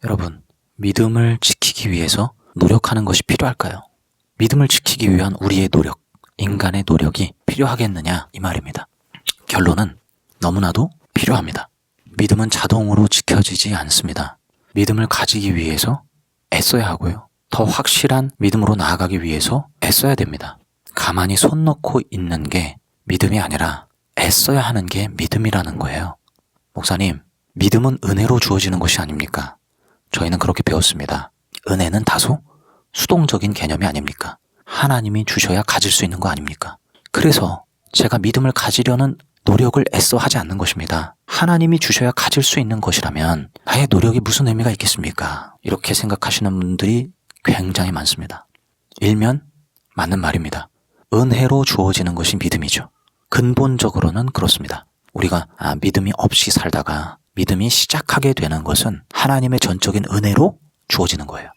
여러분, 믿음을 지키기 위해서 노력하는 것이 필요할까요? 믿음을 지키기 위한 우리의 노력, 인간의 노력이 필요하겠느냐 이 말입니다. 결론은 너무나도 필요합니다. 믿음은 자동으로 지켜지지 않습니다. 믿음을 가지기 위해서 애써야 하고요. 더 확실한 믿음으로 나아가기 위해서 애써야 됩니다. 가만히 손 놓고 있는 게 믿음이 아니라 애써야 하는 게 믿음이라는 거예요. 목사님, 믿음은 은혜로 주어지는 것이 아닙니까? 저희는 그렇게 배웠습니다. 은혜는 다소 수동적인 개념이 아닙니까? 하나님이 주셔야 가질 수 있는 거 아닙니까? 그래서 제가 믿음을 가지려는 노력을 애써 하지 않는 것입니다. 하나님이 주셔야 가질 수 있는 것이라면 나의 노력이 무슨 의미가 있겠습니까? 이렇게 생각하시는 분들이 굉장히 많습니다. 일면 맞는 말입니다. 은혜로 주어지는 것이 믿음이죠. 근본적으로는 그렇습니다. 우리가 믿음이 없이 살다가 믿음이 시작하게 되는 것은 하나님의 전적인 은혜로 주어지는 거예요.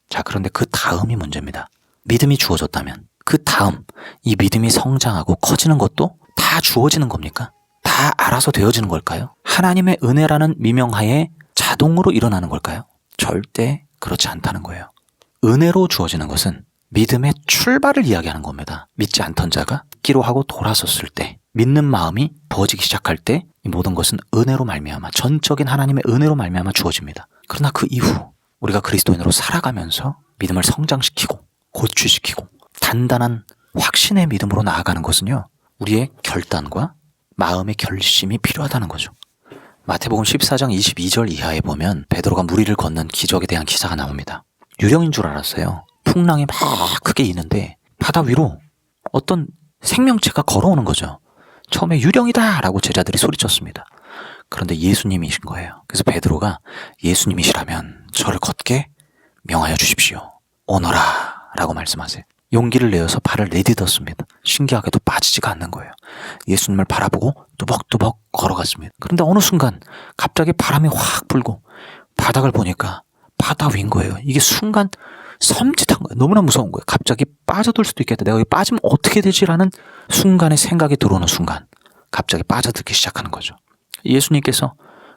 자, 그런데 그 다음이 문제입니다. 믿음이 주어졌다면 그 다음 이 믿음이 성장하고 커지는 것도 다 주어지는 겁니까? 다 알아서 되어지는 걸까요? 하나님의 은혜라는 미명하에 자동으로 일어나는 걸까요? 절대 그렇지 않다는 거예요. 은혜로 주어지는 것은 믿음의 출발을 이야기하는 겁니다. 믿지 않던 자가 믿기로 하고 돌아섰을 때, 믿는 마음이 부어지기 시작할 때 이 모든 것은 은혜로 말미암아, 전적인 하나님의 은혜로 말미암아 주어집니다. 그러나 그 이후 우리가 그리스도인으로 살아가면서 믿음을 성장시키고 고취시키고 단단한 확신의 믿음으로 나아가는 것은요, 우리의 결단과 마음의 결심이 필요하다는 거죠. 마태복음 14장 22절 이하에 보면 베드로가 무리를 걷는 기적에 대한 기사가 나옵니다. 유령인 줄 알았어요. 풍랑이 막 크게 이는데 바다 위로 어떤 생명체가 걸어오는 거죠. 처음에 유령이다 라고 제자들이 소리쳤습니다. 그런데 예수님이신 거예요. 그래서 베드로가 예수님이시라면 저를 걷게 명하여 주십시오. 오너라 라고 말씀하세요. 용기를 내어서 발을 내딛었습니다. 신기하게도 빠지지가 않는 거예요. 예수님을 바라보고 뚜벅뚜벅 걸어갔습니다. 그런데 어느 순간 갑자기 바람이 확 불고 바닥을 보니까 바다 위인 거예요. 이게 순간 섬찟한 거예요. 너무나 무서운 거예요. 갑자기 빠져들 수도 있겠다. 내가 여기 빠지면 어떻게 되지라는 순간의 생각이 들어오는 순간 갑자기 빠져들기 시작하는 거죠. 예수님께서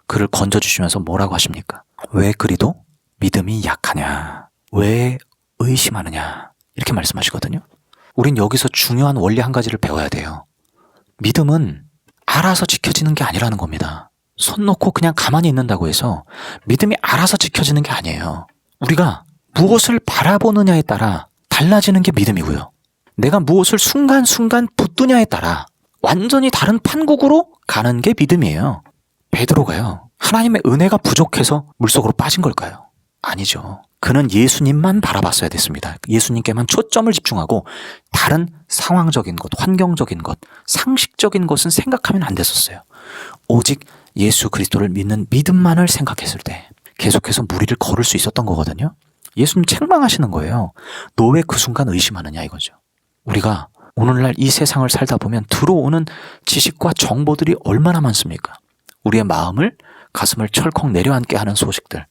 그를 건져주시면서 뭐라고 하십니까? 왜 그리도 믿음이 약하냐? 왜 의심하느냐? 이렇게 말씀하시거든요. 우린 여기서 중요한 원리 한 가지를 배워야 돼요. 믿음은 알아서 지켜지는 게 아니라는 겁니다. 손 놓고 그냥 가만히 있는다고 해서 믿음이 알아서 지켜지는 게 아니에요. 우리가 무엇을 바라보느냐에 따라 달라지는 게 믿음이고요. 내가 무엇을 순간순간 붙드냐에 따라 완전히 다른 판국으로 가는 게 믿음이에요. 베드로가요, 하나님의 은혜가 부족해서 물속으로 빠진 걸까요? 아니죠. 그는 예수님만 바라봤어야 됐습니다. 예수님께만 초점을 집중하고 다른 상황적인 것, 환경적인 것, 상식적인 것은 생각하면 안 됐었어요. 오직 예수 그리스도를 믿는 믿음만을 생각했을 때 계속해서 무리를 걸을 수 있었던 거거든요. 예수님 책망하시는 거예요. 너 왜 그 순간 의심하느냐 이거죠. 우리가 오늘날 이 세상을 살다 보면 들어오는 지식과 정보들이 얼마나 많습니까? 우리의 마음을, 가슴을 철컥 내려앉게 하는 소식들,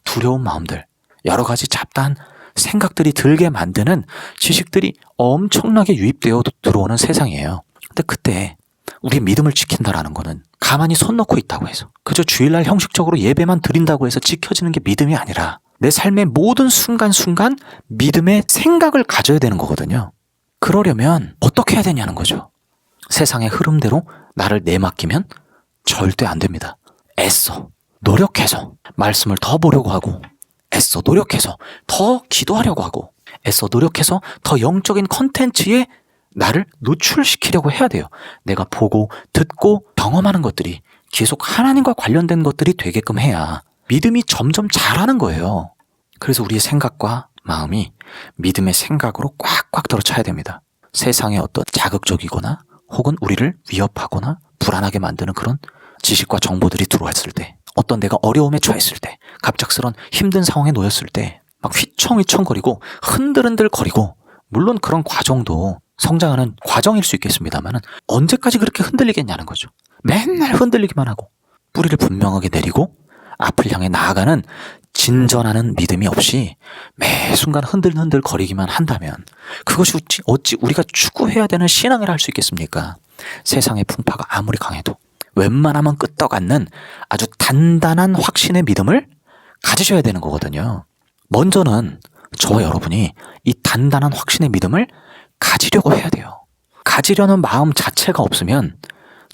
두려운 마음들, 여러 가지 잡다한 생각들이 들게 만드는 지식들이 엄청나게 유입되어 들어오는 세상이에요. 근데 그때 우리의 믿음을 지킨다라는 거는 가만히 손 놓고 있다고 해서, 그저 주일날 형식적으로 예배만 드린다고 해서 지켜지는 게 믿음이 아니라 내 삶의 모든 순간순간 믿음의 생각을 가져야 되는 거거든요. 그러려면 어떻게 해야 되냐는 거죠. 세상의 흐름대로 나를 내맡기면 절대 안 됩니다. 애써, 노력해서 말씀을 더 보려고 하고, 애써 노력해서 더 기도하려고 하고, 애써 노력해서 더 영적인 컨텐츠에 나를 노출시키려고 해야 돼요. 내가 보고 듣고 경험하는 것들이 계속 하나님과 관련된 것들이 되게끔 해야 믿음이 점점 자라는 거예요. 그래서 우리의 생각과 마음이 믿음의 생각으로 꽉꽉 들어차야 됩니다. 세상의 어떤 자극적이거나 혹은 우리를 위협하거나 불안하게 만드는 그런 지식과 정보들이 들어왔을 때, 어떤 내가 어려움에 처했을 때, 갑작스런 힘든 상황에 놓였을 때 막 휘청휘청거리고 흔들흔들거리고, 물론 그런 과정도 성장하는 과정일 수 있겠습니다만 언제까지 그렇게 흔들리겠냐는 거죠. 맨날 흔들리기만 하고 뿌리를 분명하게 내리고 앞을 향해 나아가는 진전하는 믿음이 없이 매 순간 흔들흔들 거리기만 한다면 그것이 어찌 우리가 추구해야 되는 신앙이라 할 수 있겠습니까? 세상의 풍파가 아무리 강해도 웬만하면 끄떡 않는 아주 단단한 확신의 믿음을 가지셔야 되는 거거든요. 먼저는 저와 여러분이 이 단단한 확신의 믿음을 가지려고 해야 돼요. 가지려는 마음 자체가 없으면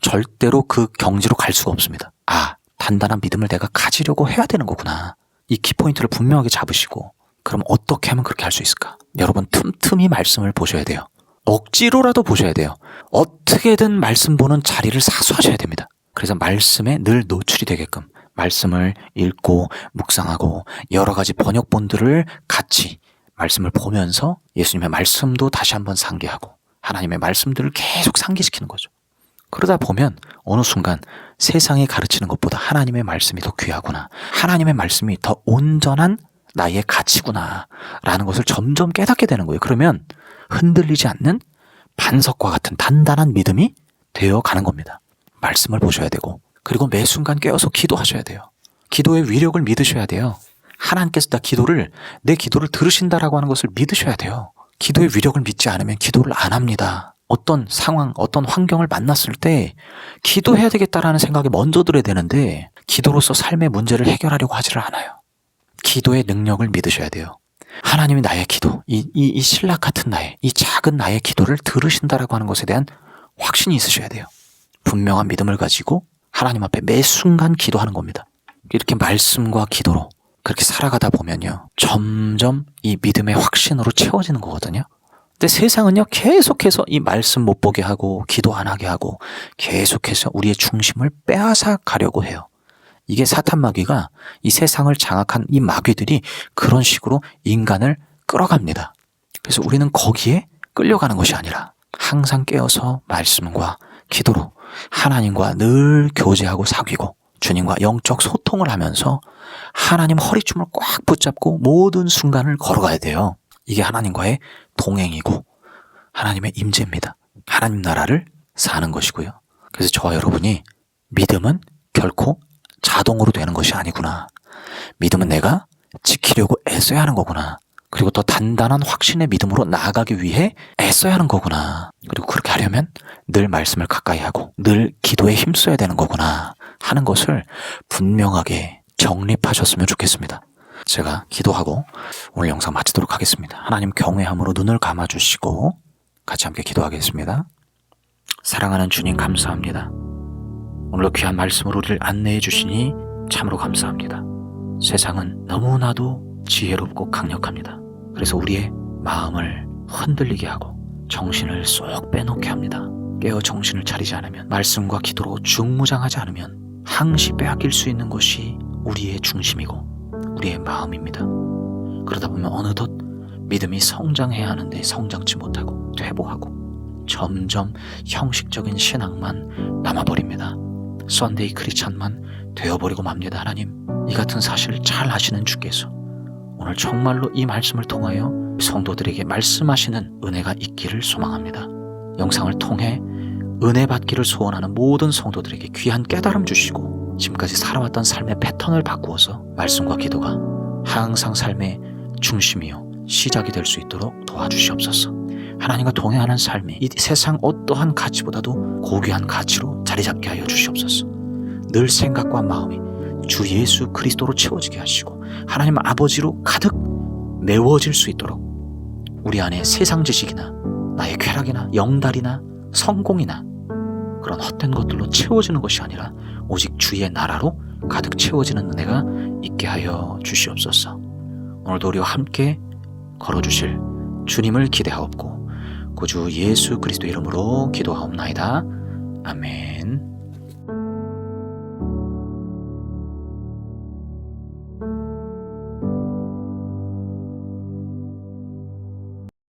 절대로 그 경지로 갈 수가 없습니다. 아, 단단한 믿음을 내가 가지려고 해야 되는 거구나. 이 키포인트를 분명하게 잡으시고, 그럼 어떻게 하면 그렇게 할 수 있을까? 여러분, 틈틈이 말씀을 보셔야 돼요. 억지로라도 보셔야 돼요. 어떻게든 말씀 보는 자리를 사수하셔야 됩니다. 그래서 말씀에 늘 노출이 되게끔 말씀을 읽고 묵상하고 여러 가지 번역본들을 같이 말씀을 보면서 예수님의 말씀도 다시 한번 상기하고 하나님의 말씀들을 계속 상기시키는 거죠. 그러다 보면 어느 순간 세상이 가르치는 것보다 하나님의 말씀이 더 귀하구나, 하나님의 말씀이 더 온전한 나의 가치구나 라는 것을 점점 깨닫게 되는 거예요. 그러면 흔들리지 않는 반석과 같은 단단한 믿음이 되어가는 겁니다. 말씀을 보셔야 되고, 그리고 매 순간 깨어서 기도하셔야 돼요. 기도의 위력을 믿으셔야 돼요. 하나님께서 내 기도를 들으신다라고 하는 것을 믿으셔야 돼요. 기도의 위력을 믿지 않으면 기도를 안 합니다. 어떤 상황, 어떤 환경을 만났을 때 기도해야 되겠다라는 생각이 먼저 들어야 되는데 기도로서 삶의 문제를 해결하려고 하지를 않아요. 기도의 능력을 믿으셔야 돼요. 하나님이 나의 기도, 이 신락 같은 이 작은 나의 기도를 들으신다라고 하는 것에 대한 확신이 있으셔야 돼요. 분명한 믿음을 가지고 하나님 앞에 매 순간 기도하는 겁니다. 이렇게 말씀과 기도로 그렇게 살아가다 보면요, 점점 이 믿음의 확신으로 채워지는 거거든요. 근데 세상은요, 계속해서 이 말씀 못 보게 하고 기도 안 하게 하고 계속해서 우리의 중심을 빼앗아 가려고 해요. 이게 사탄 마귀가, 이 세상을 장악한 이 마귀들이 그런 식으로 인간을 끌어갑니다. 그래서 우리는 거기에 끌려가는 것이 아니라 항상 깨어서 말씀과 기도로 하나님과 늘 교제하고 사귀고 주님과 영적 소통을 하면서 하나님 허리춤을 꽉 붙잡고 모든 순간을 걸어가야 돼요. 이게 하나님과의 동행이고 하나님의 임재입니다. 하나님 나라를 사는 것이고요. 그래서 저와 여러분이 믿음은 결코 자동으로 되는 것이 아니구나. 믿음은 내가 지키려고 애써야 하는 거구나. 그리고 더 단단한 확신의 믿음으로 나아가기 위해 애써야 하는 거구나. 그리고 그렇게 하려면 늘 말씀을 가까이 하고 늘 기도에 힘써야 되는 거구나 하는 것을 분명하게 정립하셨으면 좋겠습니다. 제가 기도하고 오늘 영상 마치도록 하겠습니다. 하나님 경외함으로 눈을 감아주시고 같이 함께 기도하겠습니다. 사랑하는 주님, 감사합니다. 오늘도 귀한 말씀으로 우리를 안내해 주시니 참으로 감사합니다. 세상은 너무나도 지혜롭고 강력합니다. 그래서 우리의 마음을 흔들리게 하고 정신을 쏙 빼놓게 합니다. 깨어 정신을 차리지 않으면, 말씀과 기도로 중무장하지 않으면 항시 빼앗길 수 있는 것이 우리의 중심이고 우리의 마음입니다. 그러다 보면 어느덧 믿음이 성장해야 하는데 성장치 못하고 퇴보하고 점점 형식적인 신앙만 남아버립니다. 썬데이 크리스찬만 되어버리고 맙니다. 하나님, 이 같은 사실을 잘 아시는 주께서 오늘 정말로 이 말씀을 통하여 성도들에게 말씀하시는 은혜가 있기를 소망합니다. 영상을 통해 은혜 받기를 소원하는 모든 성도들에게 귀한 깨달음 주시고 지금까지 살아왔던 삶의 패턴을 바꾸어서 말씀과 기도가 항상 삶의 중심이요 시작이 될 수 있도록 도와주시옵소서. 하나님과 동행하는 삶이 이 세상 어떠한 가치보다도 고귀한 가치로 자리 잡게 하여 주시옵소서. 늘 생각과 마음이 주 예수 그리스도로 채워지게 하시고 하나님 아버지로 가득 메워질 수 있도록 우리 안에 세상 지식이나 나의 쾌락이나 영달이나 성공이나 그런 헛된 것들로 채워지는 것이 아니라 오직 주의 나라로 가득 채워지는 은혜가 있게 하여 주시옵소서. 오늘도 우리와 함께 걸어주실 주님을 기대하옵고 구주 예수 그리스도 이름으로 기도하옵나이다. 아멘.